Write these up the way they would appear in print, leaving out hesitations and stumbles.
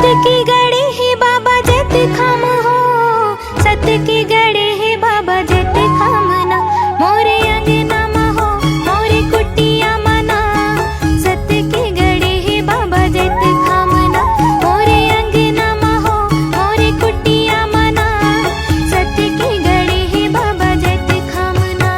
की गड़े है बाबा जत खाम हो, सत की गड़े है बाबा जत खाम ना, मोरे अंगना मा हो मोरे कुटिया मना। सत की गड़े है बाबा जत खाम ना, मोरे अंगना मा हो मोरे कुटिया मना। सत की गड़े है बाबा जत खाम ना।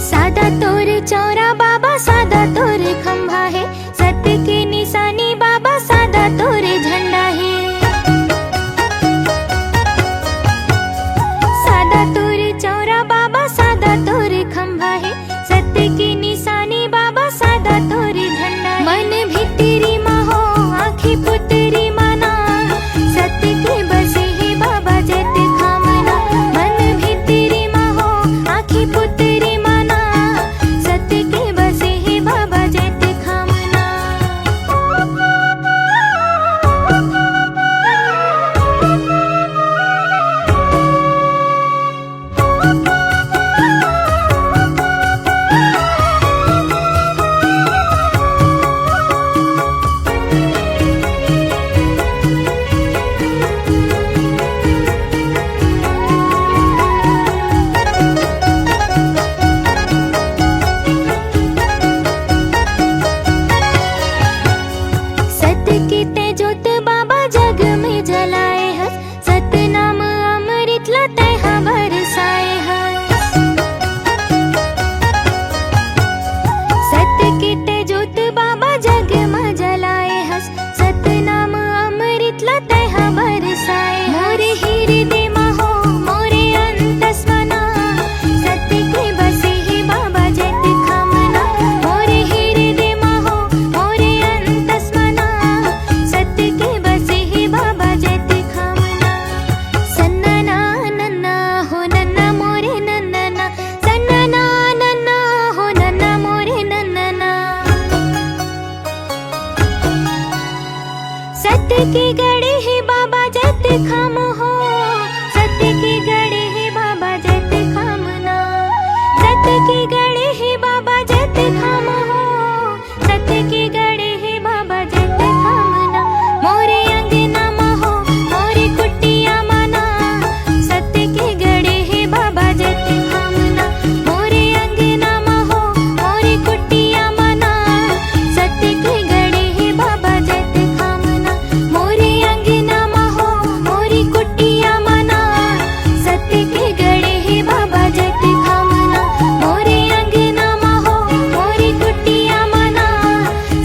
सादा तोर चौरा बाबा सादा तोर खंभा है, सत्य की निशानी बाबा सादा तोर झंडा है। सादा तोर चौरा बाबा सादा तोर खंभा है, सत्य की निशानी बाबा सादा तोर झंडा है। मन भितरी मा हो आँखी पुतरी मना, सत्य की बसे है बाबा जत खामना। मन भितरी मा हो आँखी पुतरी मना, सत्य की बसे है बाबा जत खामना। सत्य की तेजोत बाबा जग में जलाए हस, सत्य नाम अमृत लते बरसाए हस। सत्य की तेजोत बाबा जग में जलाए हस, सत्य नाम अमृत लते बरसाए। मोरे हृदय मा हो मोरे अंतस्मना, सत्य की बसे है बाबा जत खामना। मोरे हृदय मा हो मोरे अंतस्मना, सत्य की बसे है बाबा जत खामना। सन्नना नन्ना हो नन्ना मोरे नन्ना, सन्नना नन्ना हो नन्ना मोरे नन्ना। सत्य की गड़े है बाबा जत खाम हो, सत्य की गड़े है बाबा जत खामना। सत्य की गड़े है बाबा जत खाम हो, सत्य की गड़े है बाबा जत खामना। मोरे अंगना मा हो मोरे कुटिया मना, सत्य की गड़े है बाबा जत खामना। मोरे अंगना मा हो मोरे कुटिया मना, सत्य की गड़े है बाबा जत खामना। मोरे अंगना मा हो मोरी कुटिया मना, सत्य की गड़े है बाबा जत खामना। मोरे अंगना मा हो मोरी कुटिया मना,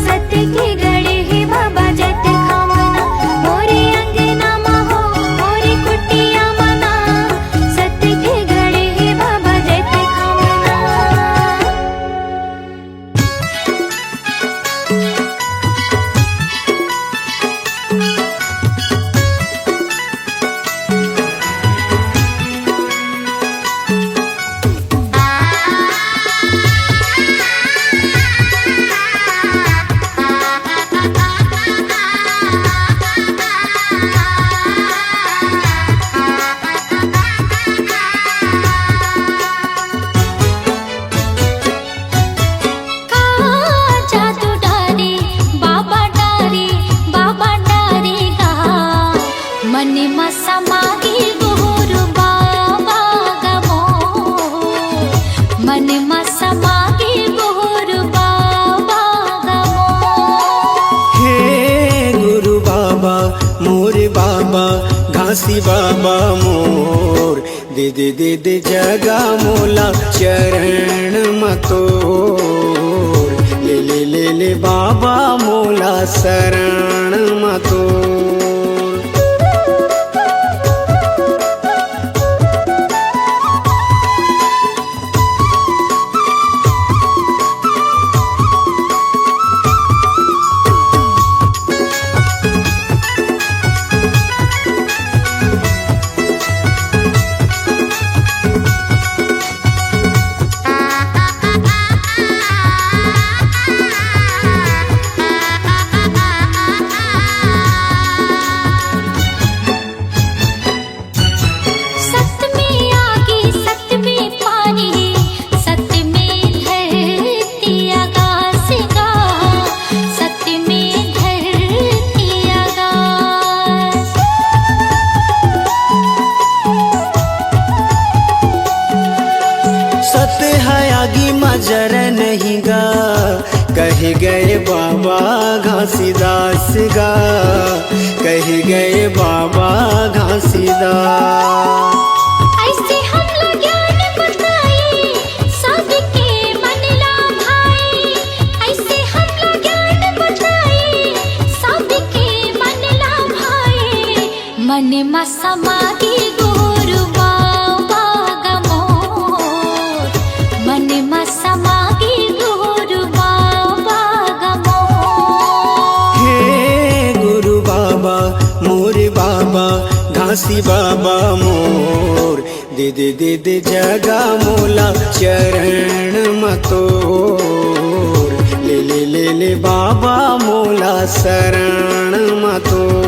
सत्य की गड़े है बाबा जत खामना। मोरे अंगना मा हो मोरी कुटिया मना, सत्य की गड़े है बाबा जत खामना। जादू डारे बाबा डारे गा, मन मा समागी गुरु बाबा गमो। मन मा समागी गुरु बाबा गमो। हे गुरु बाबा मोरे बाबा घासी बाबा मोर, दे दे दे दे जगा मोला चरण मतोर। ले ले ले ले बाबा मोला शरण मतोर। गए बाबा घासीदास गा, कह गए बाबा घासीदास। ऐसे हमला ज्ञान बताए सबके मन ला भाए, ऐसे हमला ज्ञान बताए सबके मन ला भाए। मन में समागे गुरु बाबा गमोर, मन में समागे गुरु बाबा गमोर। हे गुरु बाबा मोर बाबा घासी बाबा मोर, दे दे दे दे जगा मोला चरण मतोर। ले ले ले ले बाबा मोला शरण मतोर।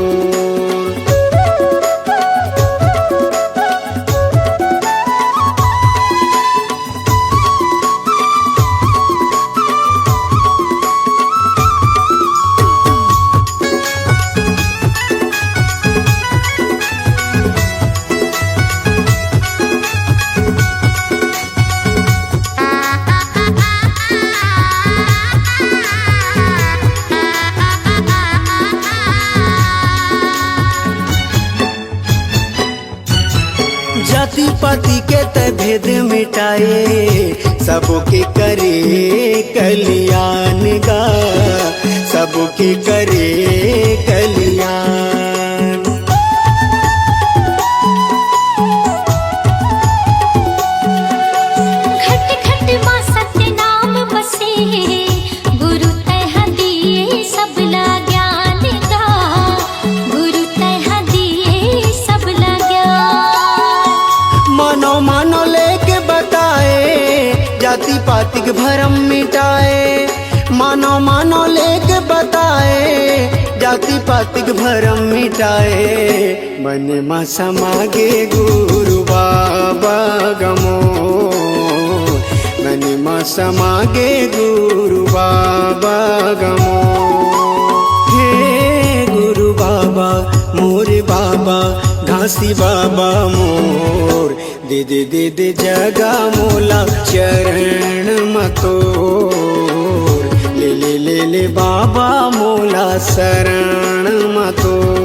जाति पाति के त भेद मिटाए, सबके करे कल्याण गा, सबके करे कल्याण। घट घट मां सत्य नाम बसे, गुरु तह दिए सबला ज्ञान गा, गुरु तह दिए सबला ज्ञान। मानो मानो लेके बताए, जाति पाति के भरम मिटाए। मानो मानो लेके बताए, जाति पाति के भरम मिटाए। मन में समागे गुरु बाबा गमो, मन में समागे गुरु बाबा गमो। हे गुरु बाबा मोर बाबा घासी बाबा मोर, दे दे दे दे जगा मोला चरण मतोर। ले ले ले ले बाबा मोला शरण मतोर।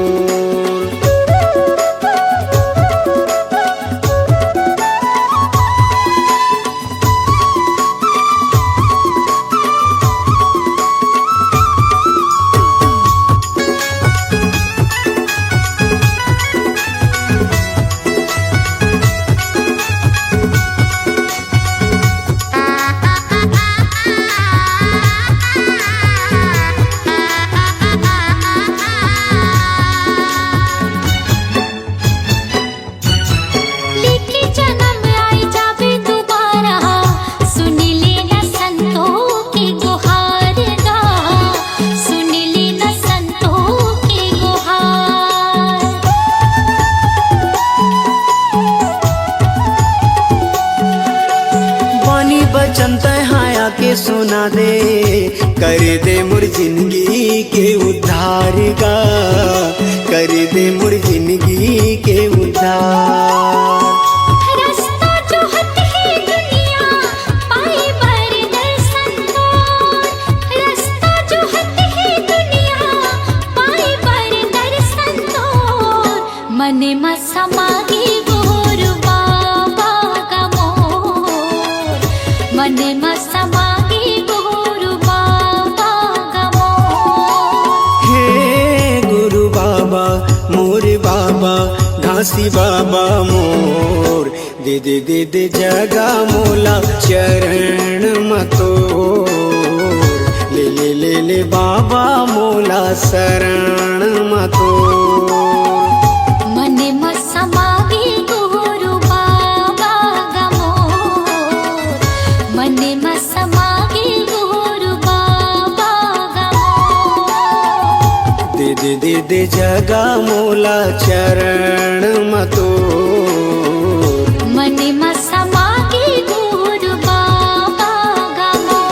लिखी जन्म आई जावे दोबारा, सुन लेना संतों की गुहार गा, सुन लेना संतों की गुहार। वाणी बचन तहाया के सुना दे, कर दे मोर जिंदगी के उद्धार गा, कर दे मोर जिंदगी के उद्धार। रास्ता जो हत है दुनिया पाए बर दर्शन तोर, रास्ता जो हत है दुनिया पाए बर दर्शन तोर। मन में समागे गुरु बाबा गमोर, मन में समागे गुरु बाबा गमोर। हे गुरु बाबा मोर बाबा घासी बाबा मोर, दे दे दे दे जगा मोला चरण मतोर। ले ले ले ले बाबा मोला शरण मतोर। मन में समागे गुरु बाबा गमोर, मन में समागे गुरु बाबा गमोर। दे दे दे दे जगा मोला चरण मतोर। मन में समागे गुरु बाबा गमोर।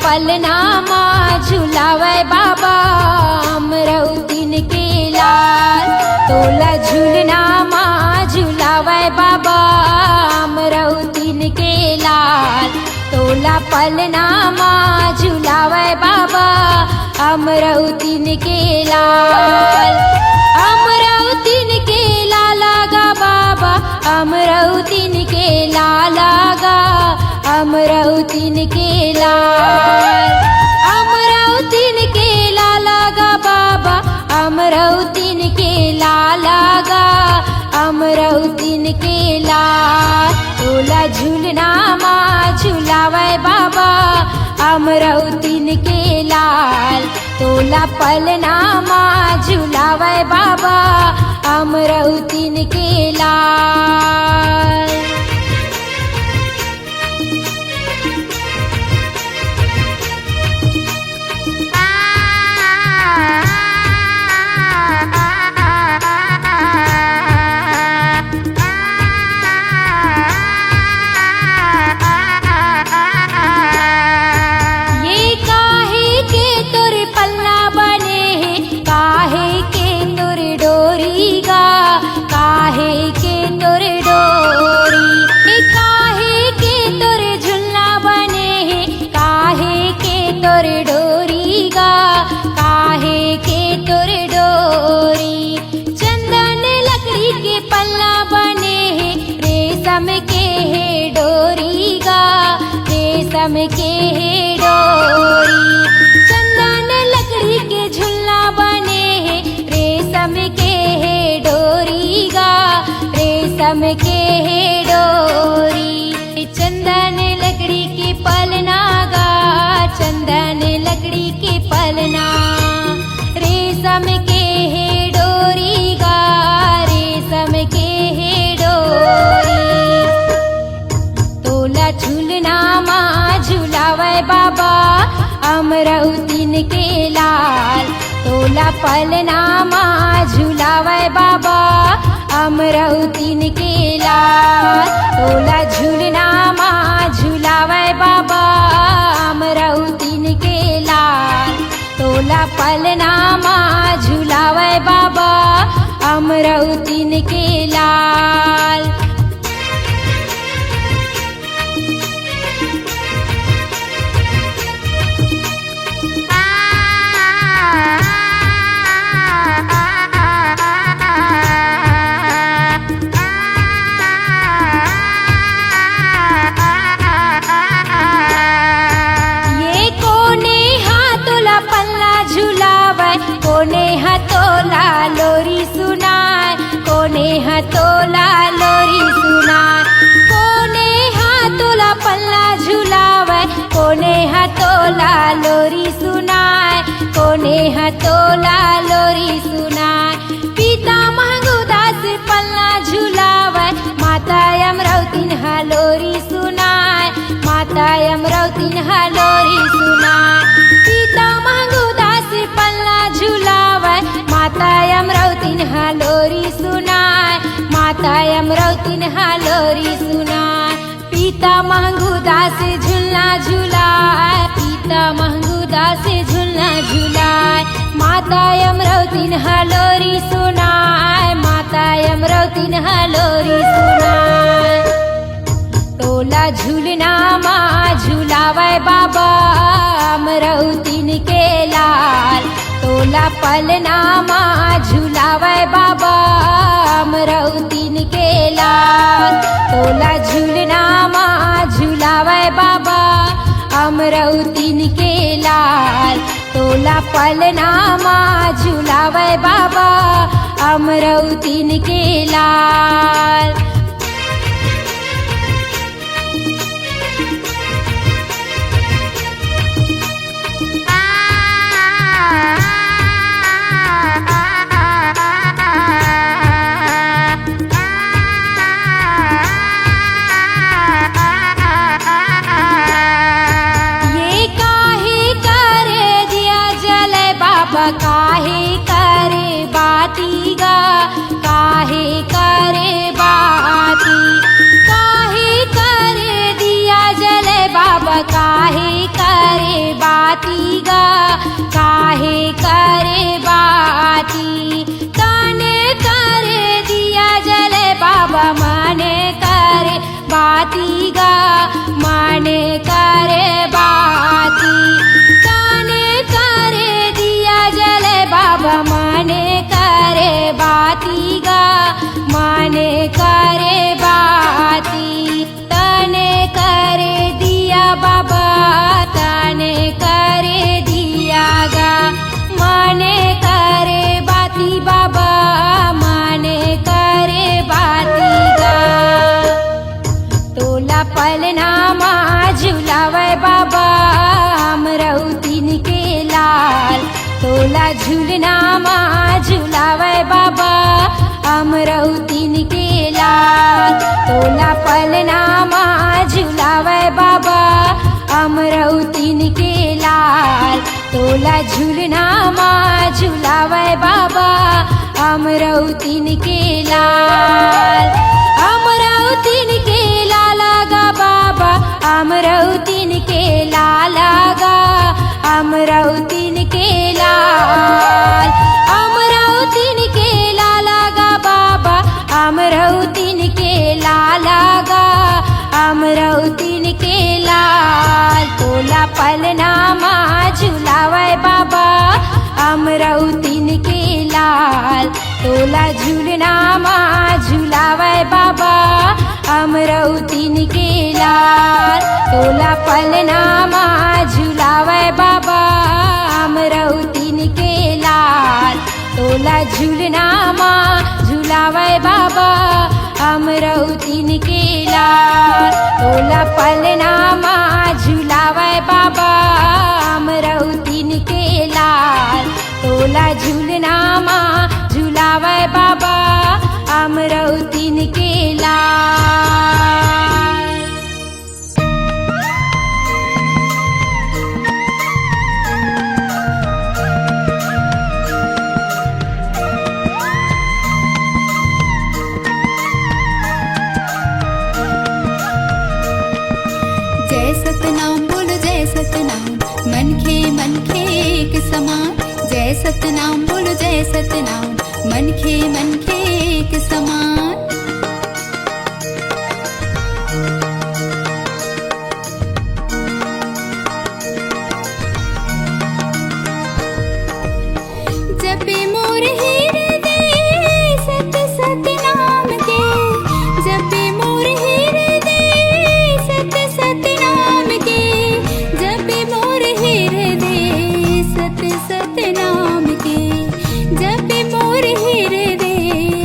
पलनामा झुलावे बाबा अमरौतीन के लाल। तोला झूलनामा झुलावे बाबा अमरौतीन के लाल। तोला पलनामा झुलावे बाबा अमरौतीन के लाल। अमरौतीन के लाला गा बाबा अमरौतीन के लाला गा अमरौतीन के लाल। अमरौतीन के लाला गा बाबा अमरौतीन के लाला गा अमरौतीन के लाल। तोला झूलनामा झुलावे बाबा अमरौतीन के लाल। तोला पलनामा झुलावे बाबा अमरौतीन के लाल। रेशम के है डोरी चंदन लकड़ी के झुलना बने हैं। रेशम के है डोरी गा रेशम के है डोरी। चंदन लकड़ी के पलना गा चंदन लकड़ी के पलना। रेशम के है डोरी गा रेशम के है डोरी। तोला झूलनामा झुलावे बाबा अमरौतीन के लाल। तोला पलनामा झुलावे बाबा अमरौतीन के लाल। तोला झूलनामा झुलावे बाबा अमरौतीन के लाल। तोला पलनामा झुलावे बाबा अमरौतीन के लाल। कोने हतोला लोरी सुनाए कोने हतोला लोरी सुनाए। कोने हाथोला पल्ला झुलावे कोने हतोला लोरी सुनाए कोने हतोला लोरी सुनाए। पिता महंगूदास पल्ला झुलावे माता अमरौतीन लोरी सुनाए माता अमरौतीन लोरी सुनाए। पिता महंगूदास पल्ला झुलावे माता अमरौतीन लोरी सुनाए माता अमरौतीन लोरी सुनाए। पिता महंगूदास झुलना झुलाए पिता महंगूदास झुलना झुलाए। माता अमरौतीन लोरी सुनाए माता अमरौतीन लोरी सुनाए। तोला झूलनामा झुलावे बाबा अमरौतीन के लाल। तोला पलनामा झुलावे बाबा अमरौतीन के लाल। तोला झूलनामा झुलावे बाबा अमरौतीन के लाल। तोला पलनामा झुलावे बाबा अमरौतीन के लाल। काहे करे बाती गा काहे करे बा गा माने करे बाती काने करे दिया जले बाबा माने करे बाती गा माने करे बाती तने करे दिया बाबा तने करे दिया गा माने करे बाती बाबा माने करे बाती गा तोला पलनामा झुलावे बाबा अमरौतीन के लाल तोला झूलनामा झुलावे बाबा अमरौतीन के लाल तोला पलनामा झुलावे बाबा अमरौतीन के लाल तोला झूलनामा झुलावे बाबा अमरौतीन के लाल अमरौतीन के लाला गा बाबा अमरौतीन के लाला गा अमरौतीन के लाल अमरौतीन के लाला गा बाबा अमरौतीन के लाला गा अमरौतीन के लाल तोला पलनामा झुलावे बाबा अमरौतीन के लाल तोला झूलनामा झुलावे बाबा अमरौतीन के लाल तोला पलनामा झुलावे बाबा अमरौतीन के लाल तोला झूलनामा झुलावे बाबा अमरौतीन के लाल तोला पलनामा झुलावे बाबा अमरौतीन के लाल तोला झूलनामा झुलावे बाबा अमरौतीन के लाल जय सतनाम बोलो जय सतनाम मन खे एक समान जय सतनाम बोलो जय सतनाम मन खे एक समान जपे मोर हृदय सत सतनाम के जपे मोर हृदय सत सतनाम के जपे मोर हृदय सत सतनाम के जपे मोर हृदय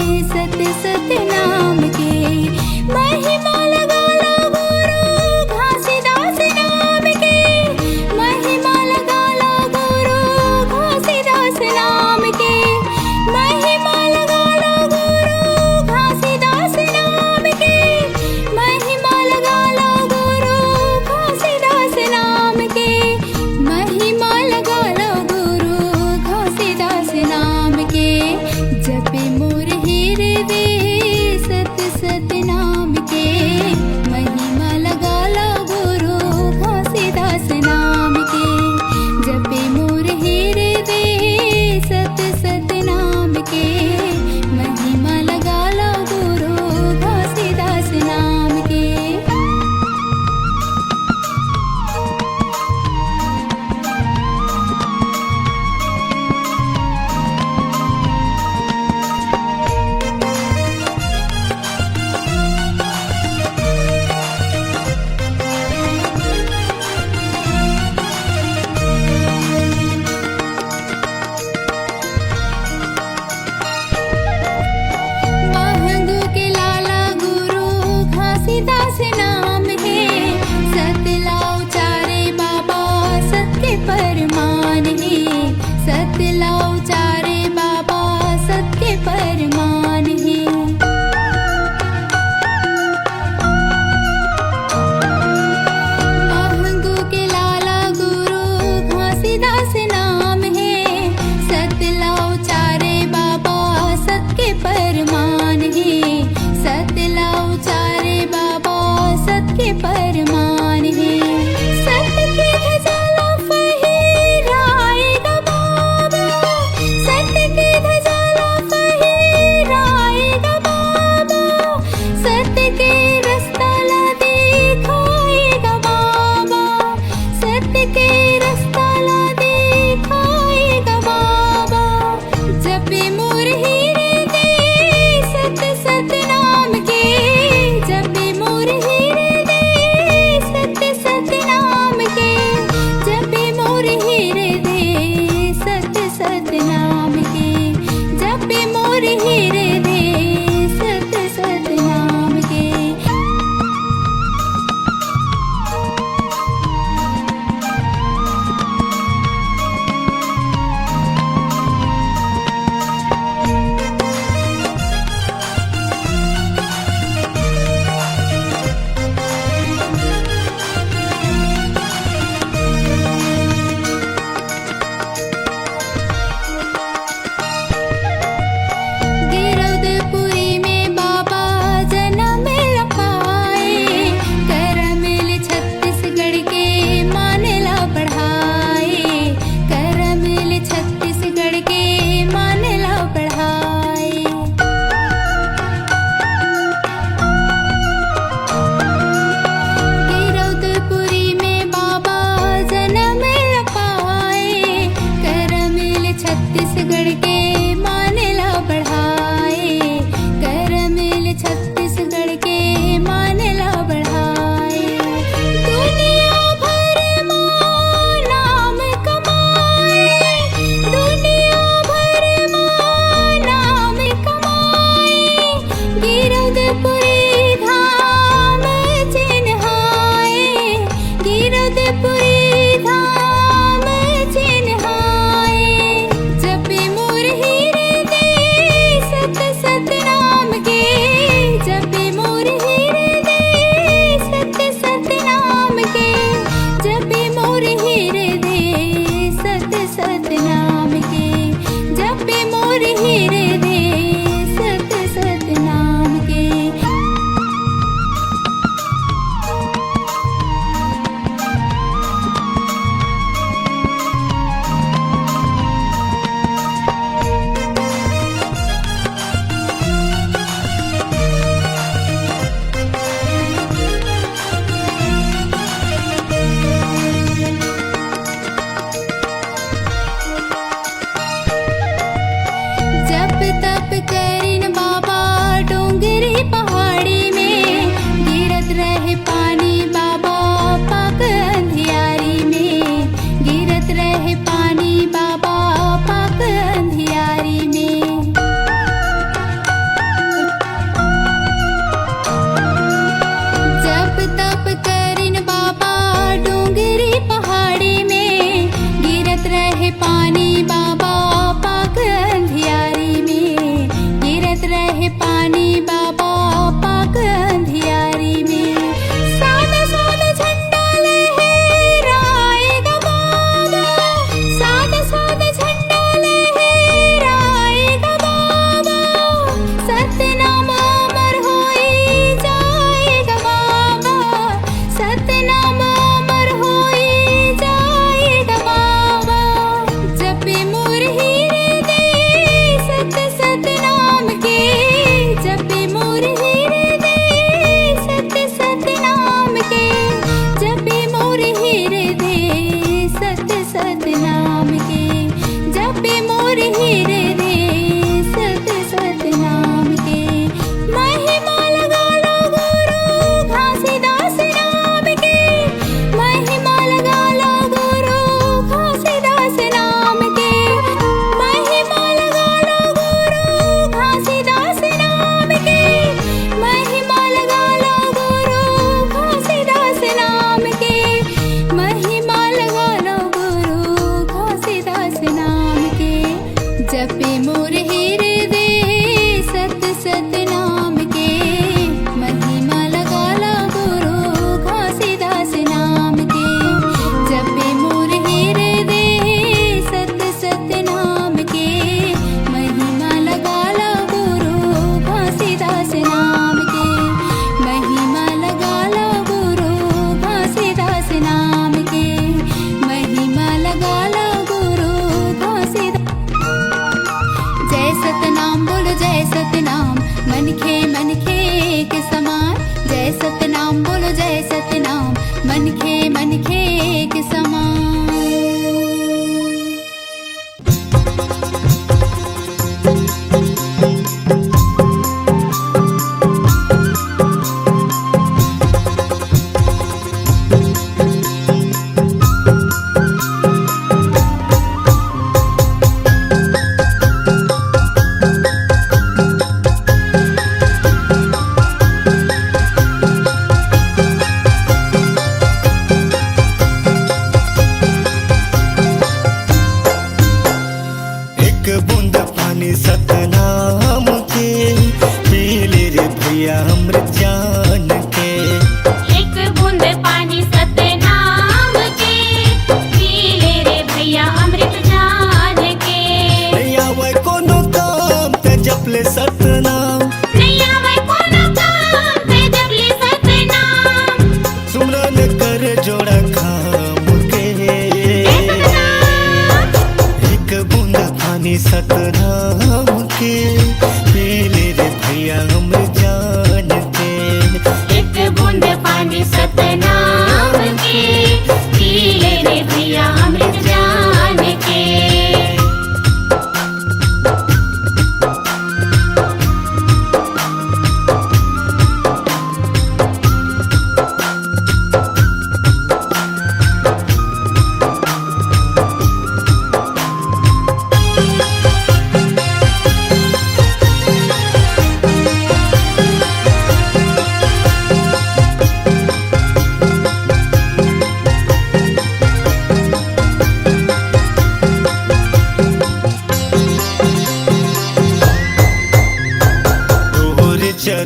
पुरी धाम चिन्हाए, जपे मोर हीरे दे सत सत नाम के, जपे मोर हीरे दे सत सत नाम के, जपे मोर हीरे दे सत सत नाम के, जपे मोर हीरे दे सत सत नाम के। जप तप करिन बाबा डोंगरी पहाड़ी में, गिरत रहे पानी बाबा पाक अंधियारी में, गिरत रहे पानी बाबा पाक अंधियारी में। जप तप करिन बाबा डोंगरी पहाड़ी में, गिरत रहे पानी बाबा पाक अंधियारी में, गिरत रहे पानी बाबा पाक अंधियारी में। सादा सादा झंडा लहराएगा बाबा, सादा सादा झंडा लहराएगा बाबा, सतनाम अमर होई जाएगा बाबा, सतनाम अमर होई जाएगा बाबा। जपे मोर हीरे दे सत सत नाम के, जपे मोर हीरे दे सत सत नाम के, जपे मोर हीरे दे सत सत नाम के, जपे मोर हीरे दे सत सत नाम के। महिमा लगा लो गुरु घासीदास नाम के, महिमा लगा लो गुरु घासीदास नाम के, महिमा लगा लो गुरु घासीदास नाम के, महिमा लगा लो गुरु घासीदास नाम के, महिमा लगा लो गुरु घासीदास नाम के। जपे मोर हीरे दे सत सत नाम के, महिमा लगा लो गुरु घासीदास नाम के, जपे मोर हीरे दे सत सत नाम के, महिमा लगा लो गुरु घासीदास नाम के, महिमा लगा लो गुरु घासीदास नाम के, महिमा लगा लो गुरु घासीदास। जय सतनाम बोलो जय सतनाम, मन खे एक समान, जय सतनाम बोलो जय सतनाम, मन खे एक समान।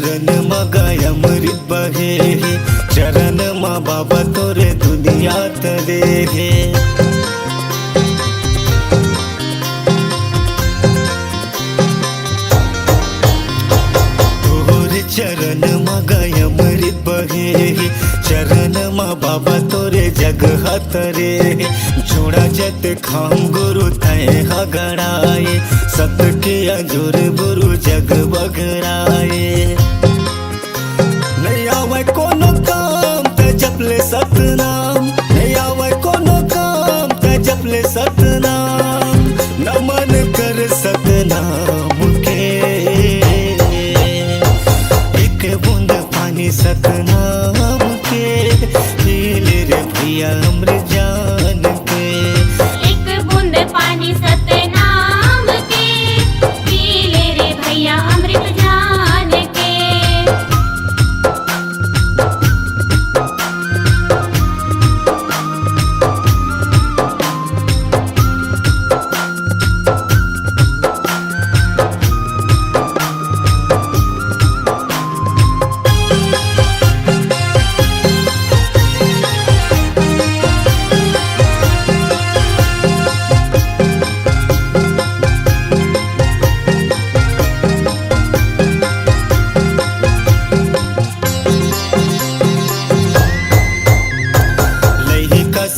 चरण मगाय अमृत बहे हे चरण मा बाबा तोरे दुनिया तरे हे तोरे चरण मगाय अमृत बहे हे चरण मा बाबा तोरे जग हतरे जोड़ा जत खाम गुरु तय हगड़ाए सत के अजोर गुरु जग बगड़ाए नहीं आवे कोनो काम ते जपले सतनाम नहीं आवे कोनो काम ते जपले सतनाम नमन कर सतनाम के एक बूंद पानी सतनाम के पीले रे भैया अमृत जान के एक बूंद पानी सतनाम के पीले रे भैया अमृत जान के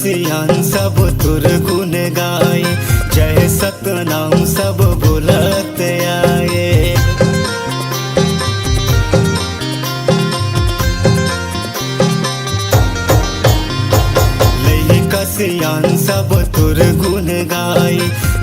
सियान सब तुर गुण गाए जय सतनाम सब बोलत आए लई कसियान सब तुर गुण गाए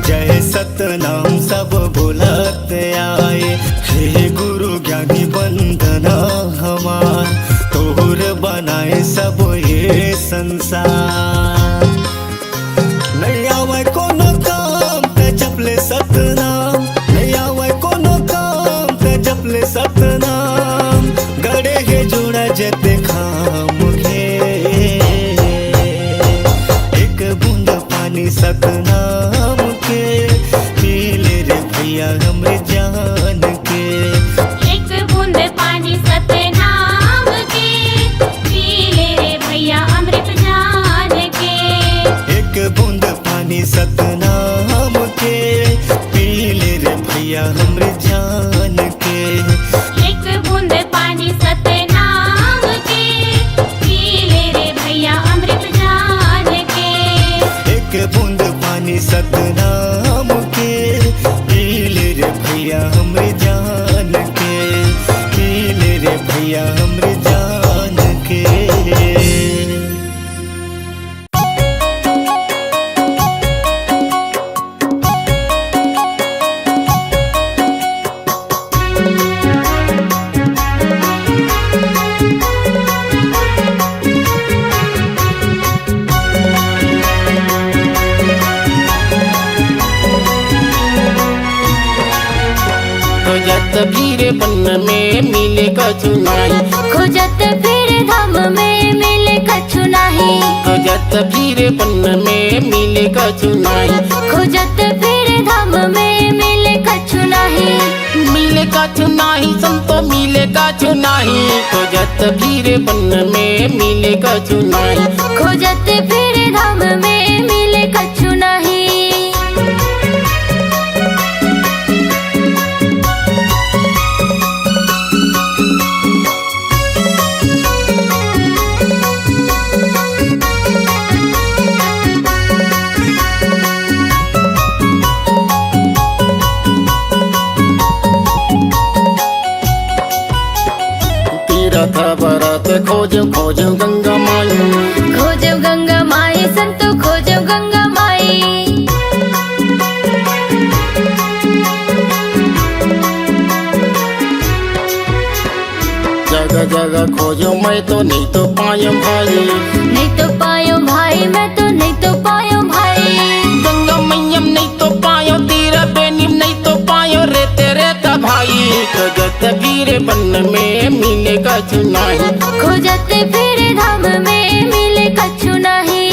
जय सतनाम सब बोलत आए हे गुरु ज्ञानी बंदना हमार तोहर बनाए सब ये संसार नहीं आवे कोनो काम ते जपले सतनाम नहीं आवे कोनो काम ते जपले सतनाम गड़े हे जोड़ा जते खाम घे एक बूंद पानी सतनाम के पीले रे भैया अमृत जान के एक बूंद पानी सतनाम के पीले रे भैया अमृत जान के एक बूंद पानी सतनाम के पीले रे भैया अमृत जान के एक बूंद पानी सतनाम के पीले रे भैया अमृत जान के एक बूंद पानी सतनाम के पीले रे भैया अमृत जान के पीले रे भैया अमृत जान के खोजत भीड़ बन में मिले कछु नाही खोजत फिर धाम में मिले कछु नाही खोजत भीड़ बन में मिले कछु नाही खोजत फिर धाम में मिले कछु नाही मिले कछु नाही संतो मिले कछु नाही खोजत भीड़ बन में मिले कछु नाही खोजत फिर धाम में मिले कछु नाही तीरथ भरत खोजो खोजो गंगा माई खोजो गंगा माई संतो खोजो गंगा माई जगह जगह खोजो मैं तो नहीं तो पायो भाई नहीं तो पायो भाई मैं तो नहीं तो पायो भाई गंगा मैयम नहीं तो पायो तीर बेनी नहीं तो पायो रे तेरे ता भाई खोजत भीड़ बन में मिले कछु नाही खोजत फिर धाम में मिले कछु नाही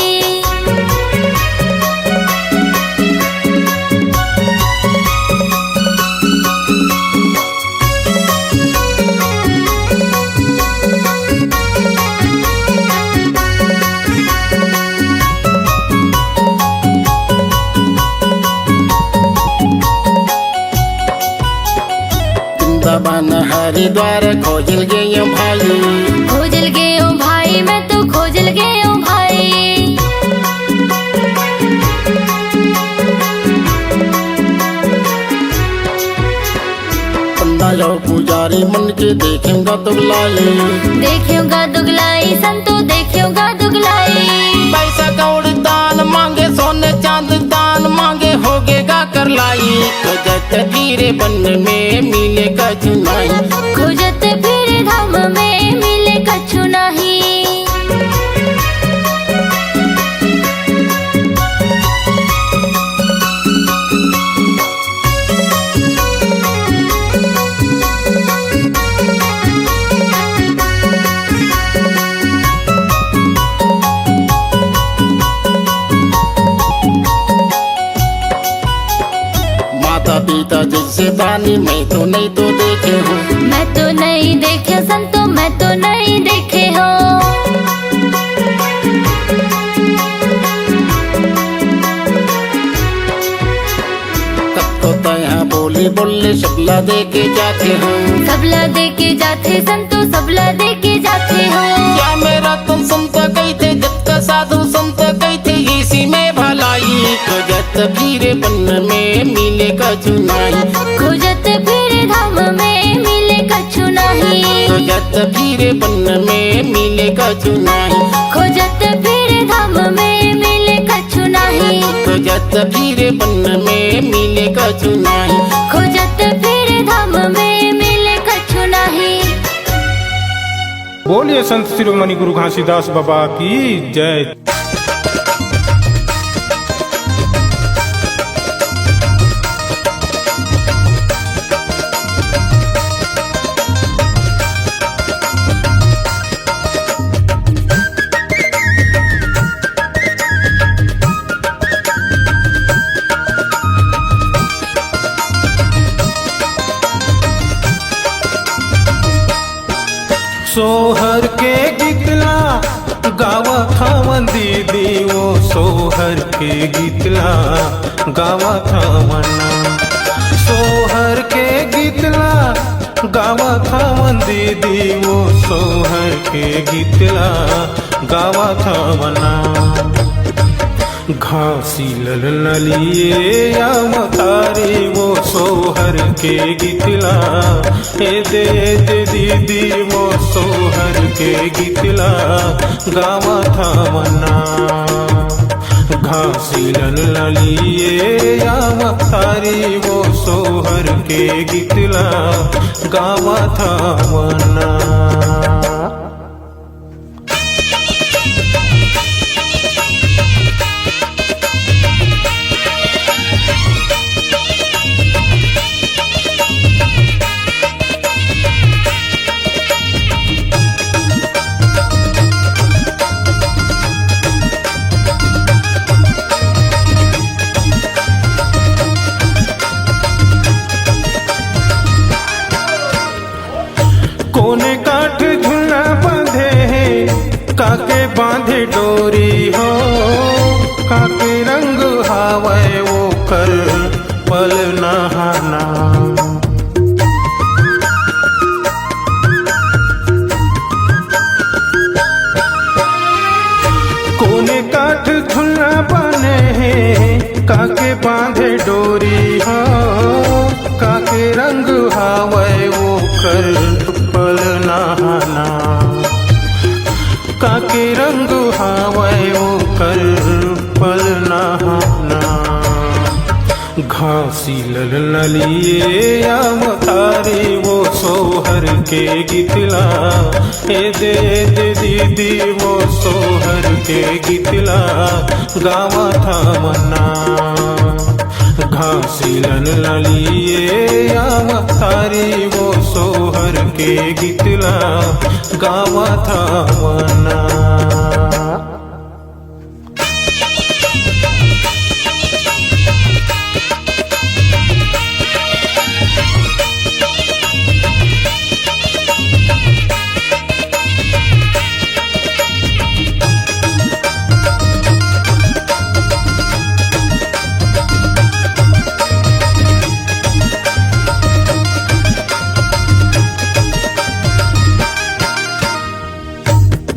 वृंदावन हरिद्वार खोजल गए भाई। खोजल गयो भाई मैं तो खोजल गयो भाई। पंडा पुजारी मन के देखेगा दुगलाई। देखियोगा दुगलाई संतो देखियोगा दुगलाई। पैसा कौड़ी दान मांगे सोने चांद दान मांगे होगेगा कर लाई। खोजत फिरे बन में मिले कछु नहीं। खोजत फिरे धाम में मिले कछु नहीं। माता पिता जैसे दानी मैं तो नहीं तो देखे हूँ। मैं तो नहीं देखे संतो मैं तो नहीं देखे हो। तब तो तया बोले बोले सबला दे के जाते हो। सबला दे के जाते संतो सबला दे के जाते हो। क्या मेरा तुम संत कहते जब का साधु संत कहते इसी में भलाई। खोजत फिरे बन में मिले कछु नहीं। खोजत फिरे धाम में मिले कछु नहीं। खोजत फिरे बन में मिले कछु नहीं। खोजत फिरे धाम में मिले कछु नहीं। खोजत फिरे बन में मिले कछु नहीं। खोजत फिरे धाम में मिले कछु नहीं। बोलिए संत शिरोमणि गुरु घासीदास बाबा की जय। सोहर के गीतला गावा थावन दीदी वो सोहर के गीतला गावा थावना। सोहर के गीतला गावा थावन दीदी वो सोहर के गीतला गावा थावना। घासी ललिए या मतारी वो सोहर के गीतला ए दे दीदी वो सोहर के गीतला गावा था मना। घासी ललिए या मतारी वो सोहर के गीतला गावा था मना। कोने काठ झुला बांधे है काके बांधे डोरी हो। काके रंग हावे वो कर पल नहाना। कोने काठ झुला बांधे है काके बांधे डोरी हो। काके रंग हावे वो कर पल नहाना। काके रंग हावे वो कर पल नहाना। घासी ललिए या मतारी वो सोहर के गीतला ए दे दीदी वो सोहर के गीतला गावा था मना। घासी ललिए या मतारी वो सोहर के गीतला गावा था मना।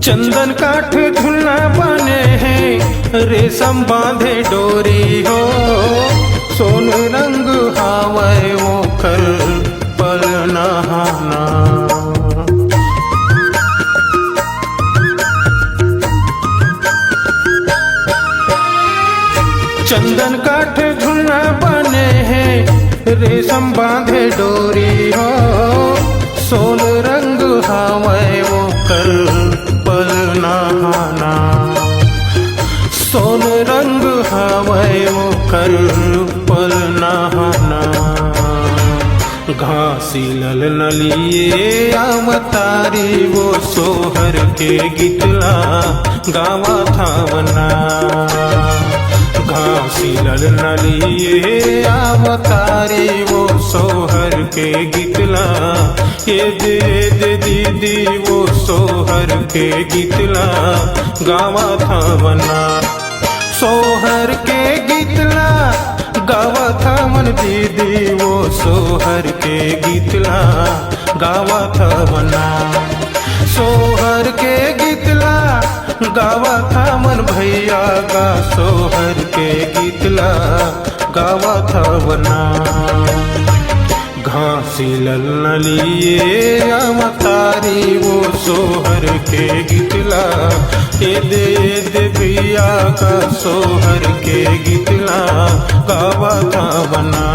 चंदन काठ झुलना बने हैं, रेशम बांधे डोरी हो, सोन रंग हावय वो कर पल नहाना। चंदन काठ झुलना बने हैं, रेशम बांधे डोरी हो, सोन रंग हावय वो कर पल नहाना। सोन रंग हावय वो कर पल नहाना। घासी लल नलिए अवतारी वो सोहर के गितला गावा थावना। घासी लल नलिए अवतारी वो सोहर के गितला, ये दे दीदी वो सोहर के गितला गावा थावना। सोहर के गितला गावा थावन दीदी वो सोहर के गितला गावा थावना। सोहर के गितला गावा थावन भैया का सोहर के गितला गावा थावना। घासी लल नलिए अवतारी वो सोहर के गितला, ये दे भैया का सोहर के गितला गावा थावना।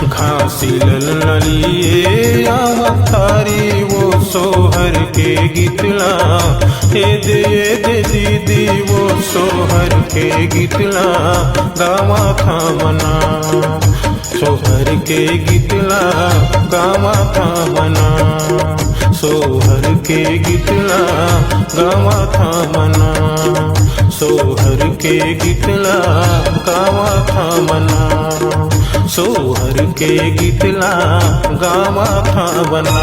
घासी लल नलिए अवतारी वो सोहर के गितला, ये दे दीदी वो सोहर के गितला गावा थावना। सोहर के गितला गावा थावना। सोहर के गितला गावा थावना। सोहर के गितला गावा थावना। सोहर के गितला गावा थावना।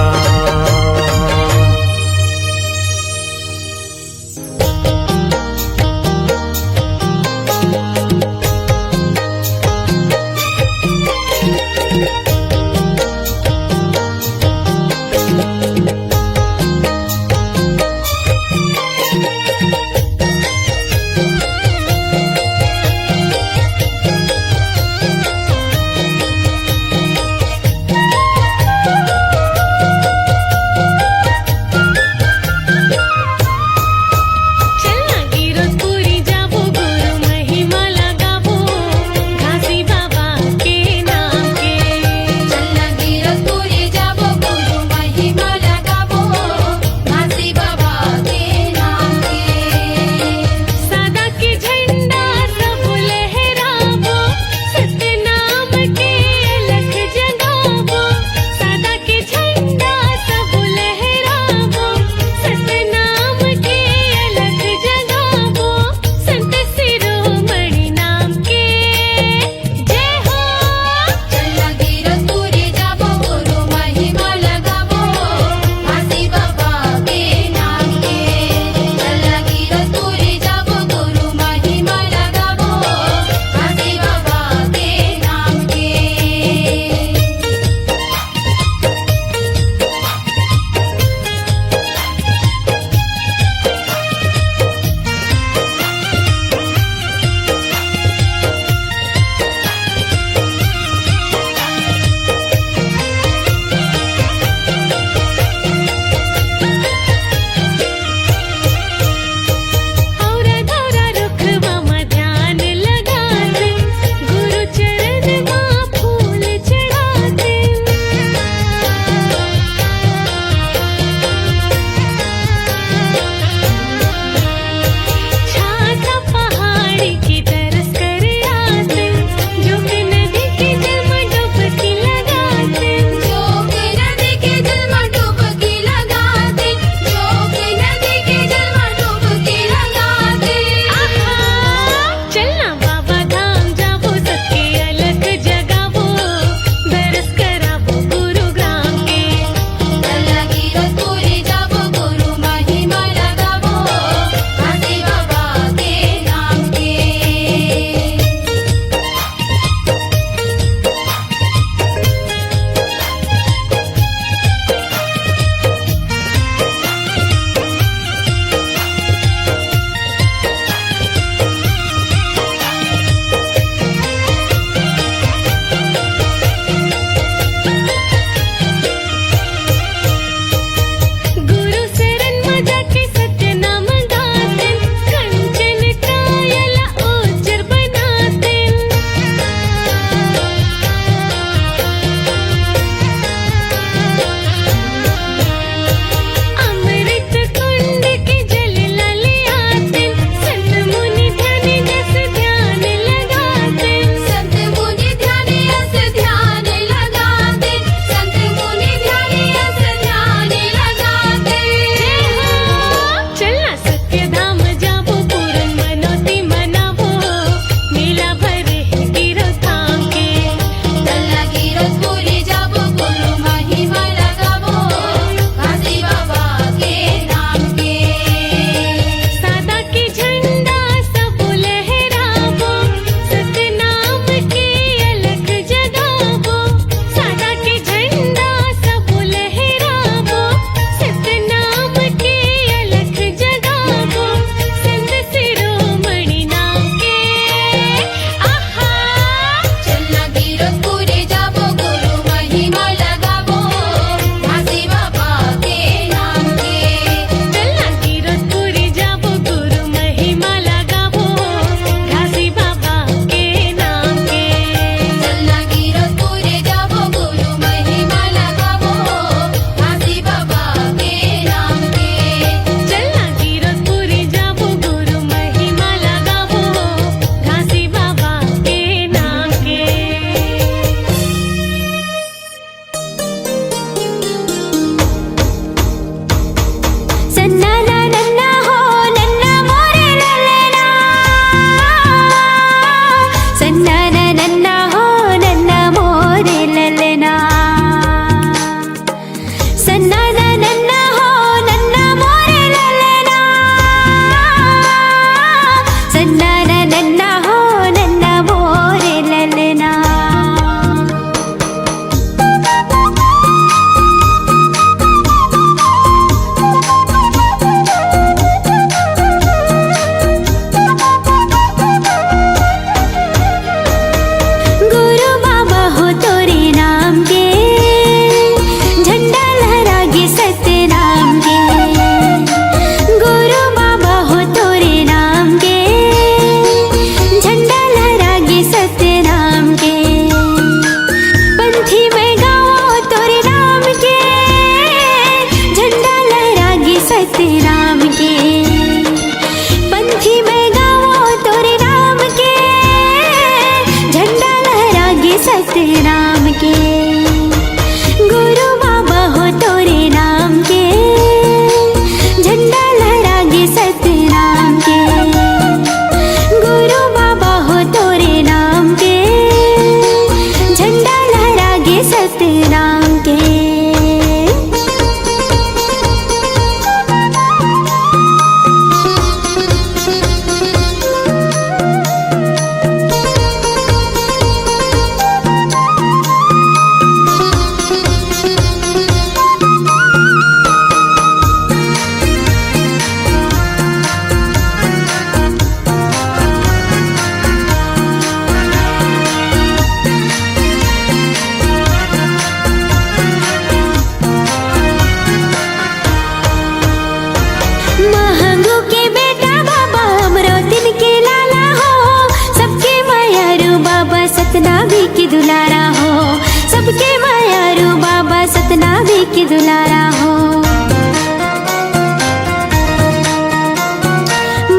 दुलारा हो।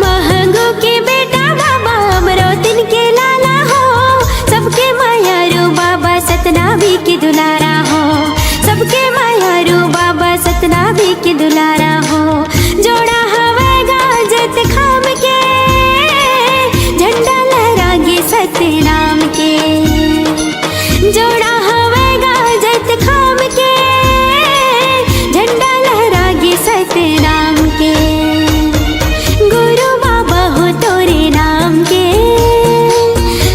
महंगू के बेटा बाबा अमरोतिन के लाला हो। सबके मायारू बाबा सतनाभी के दुलारा हो। सबके मायारू बाबा सतनाभी के दुलारा हो। जोड़ा हवेगा जत खाम के, झंडा लहरागे सतनाम के। जोड़ा हवेगा जत खाम के, झंडा लहरागे सतनाम के। गुरु बाबा हो तोरे नाम के,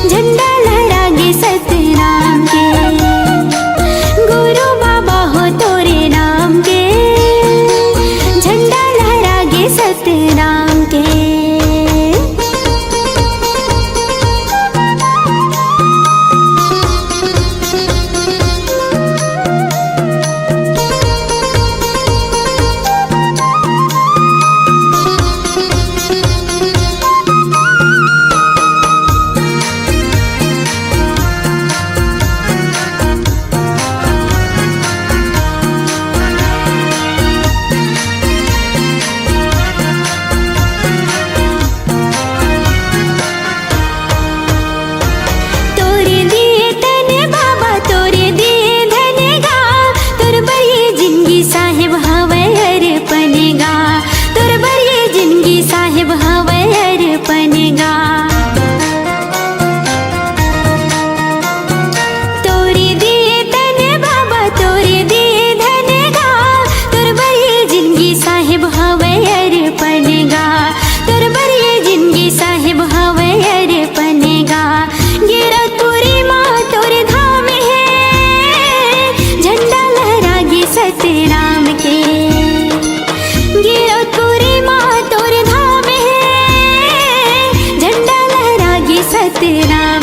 झंडा लहरागे सतनाम के। गुरु बाबा हो तोरे नाम के, झंडा लहरागे सतनाम के। तोरे दिए तने बाबा तोरे दिए धनेगा, तोर बरिए जिंदगी साहिब हवे अर्पणेगा। तोर बरिए जिंदगी साहिब हवे अर्पणेगा। तोरे दिए तने बाबा तोरे दिए धनेगा, तोर बरिए जिंदगी साहिब हवे अर्पणेगा। तोर बरिए जिंदगी साहिब हवे अर्पणेगा। गिरतपुरी माँ तोरे धाम है, झंडा लहरागे सतनाम के। गिरतपुरी माँ तोरे धाम है, झंडा लहरागे सतनाम